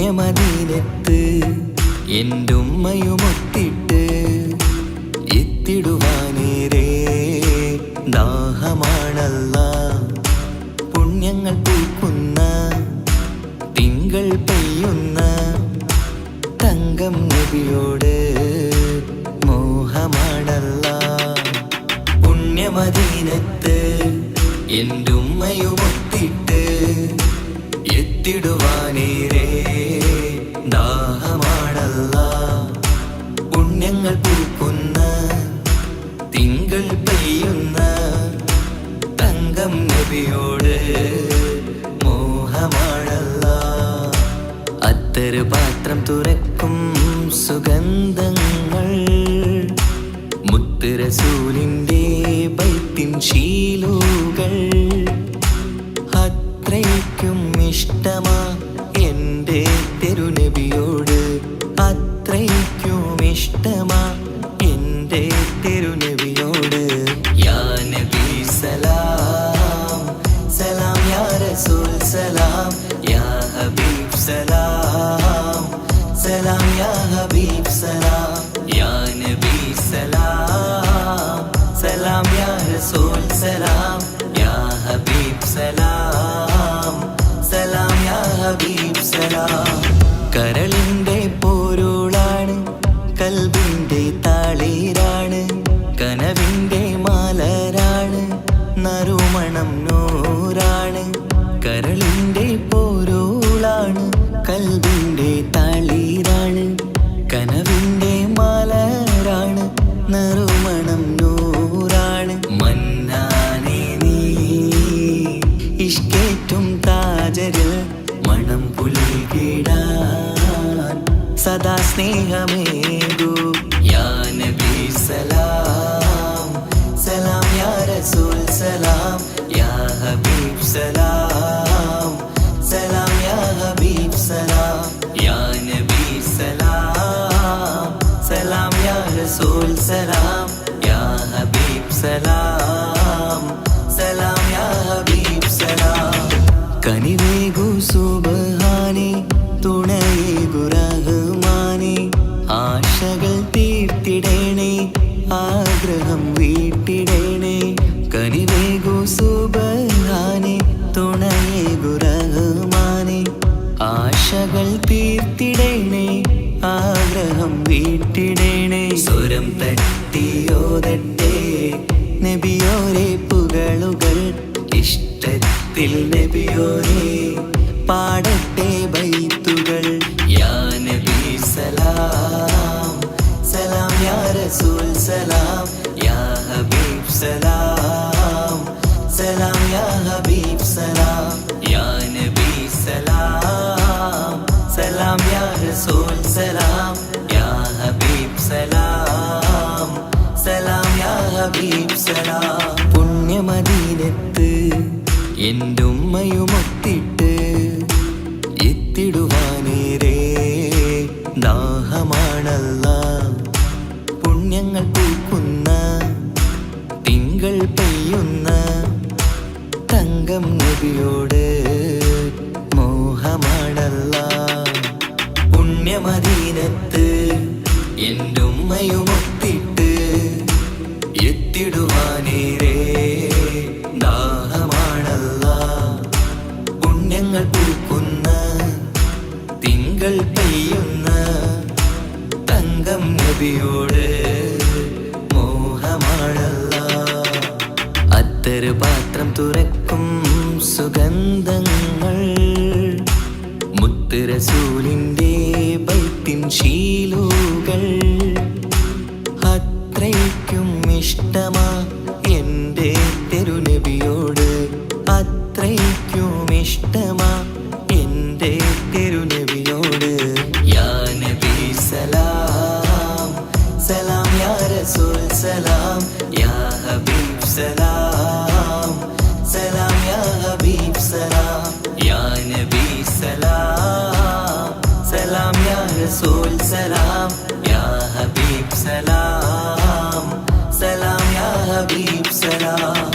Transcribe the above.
പുണ്യമദീനത്ത് എന്റുമ്മയുമൊത്തിട്ട് എത്തിടുവാനേരേ ദാഹമാണല്ലാ. പുണ്യങ്ങൾ പൂക്കുന്ന തിങ്കൾ പെയ്യുന്ന തങ്കം നബിയോട് മോഹമാണല്ലാ. പുണ്യമദീനത്ത് എന്റുമ്മയുമൊത്തിട്ട് എത്തിടുവാനേരേ ദാഹമാണല്ലാ. പുണ്യങ്ങൾ പൂക്കുന്ന തിങ്കൾ പെയ്യുന്ന തങ്കം നബിയോട് മോഹമാണല്ലാ. അത്തറ് പാത്രം തുറക്കും സുഗന്ധങ്ങൾ മുത്ത് റസൂലിൻ്റെ ബൈത്തിൻ ശീലുകൾ. അത്രയ്ക്കും ഇഷ്ടമാ എൻ്റെ തിരുനബിയോട്, അത്രയ്ക്കും ഇഷ്ടമാ എൻ്റെ തിരുനബിയോട്. യാ നബി സലാം സലാം, യാ റസൂൽ സലാം, യാ ഹബീബ് സലാം സലാം, യാ ഹബീബ് സലാം, യാ നബി സലാം സലാം, യാ റസൂൽ സലാം, യാ ഹബീബ് സലാം സലാം, യാ ഹബീബ് സലാം. കരളിൻ്റെ പോരുളാണ്, കൽബിൻ്റെ താളീരാണ്, കനവിൻ്റെ മാലരാണ്, നറുമണം നൂറാണ്. കരളിൻ്റെ പോരുളാണ്, കൽബിൻ്റെ താളീരാണ്, കനവിൻ്റെ മാലരാണ്, നറുമണം നൂറാണ്. മന്നാനേ നീ ഇഷ്കേറ്റും താജരിൽ മണം പുൽകിടാൻ സദാ സ്നേഹമേകൂ. യാ നബി സലാം സലാം, യാ റസൂൽ സലാം, യാ ഹബീബ് സലാം സലാം, യാ ഹബീബ് സലാം, യാ നബി സലാം സലാം, യാ റസൂൽ സലാം, യാ ഹബീബ് സലാം സലാം, യാ ഹബീബ് സലാം. കനിവേകു സുബ്ഹാനേ, തുണയേകു റഹ്മാനേ, ആശകൾ തീർത്തിടേണേ, ആഗ്രഹം വീട്ടിടേണേ. കനിവേകു സുബ്ഹാനേ, തുണയേകു റഹ്മാനേ, ആശകൾ തീർത്തിടേണേ, ആഗ്രഹം വീട്ടിടേണേ. സ്വരം തട്ടിയോതട്ടെ നബിയോരെ പുകളുകൾ, ഇഷ്ടത്തിൽ നബിയോരെ പാടട്ടെ ബൈത്തുകൾ. യാ നബി സലാം സലാം, യാ റസൂൽ സലാം, യാ ഹബീബ് സലാം സലാം, യാ ഹബീബ് സലാം, യാ നബി സലാം സലാം, യാ റസൂൽ സലാം, യാ ഹബീബ് സലാം സലാം, യാ ഹബീബ് സലാം. പുണ്യമദീനത്ത് എന്റുമ്മയുമൊത്തിട്ട് എത്തിടുവാനേരേ ദാഹമാണല്ലാ. പുണ്യങ്ങൾ പൂക്കുന്ന തിങ്കൾ പെയ്യുന്ന തങ്കം നബിയോട് മോഹമാണല്ലാ. പുണ്യമദീനത്ത് എന്റുമ്മയുമൊത്തിട്ട് എത്തിടുവാനേരേ ദാഹമാണല്ലാ. പുണ്യങ്ങൾ പൂക്കുന്ന തിങ്കൾ പെയ്യുന്ന തങ്കം നബിയോട് മോഹമാണല്ലാ. അത്തറ് പാത്രം തുറക്കും സുഗന്ധങ്ങൾ മുത്ത് റസൂലിൻ്റെ ബൈത്തിൻ ശീലുകൾ. അത്രയ്ക്കും ഇഷ്ടമാ എൻ്റെ തിരുനബിയോട്, അത്രയ്ക്കും ഇഷ്ടമാ എൻ്റെ തിരുനബിയോട്. യാ നബി സലാം സലാം, യാ റസൂൽ സലാം, യാ ഹബീബ് സലാം സലാം, യാ ഹബീബ് സലാം, യാ നബി സലാം സലാം, യാ റസൂൽ സലാം, യാ ഹബീബ് സലാം സലാം, യാ ഹബീബ് സലാം.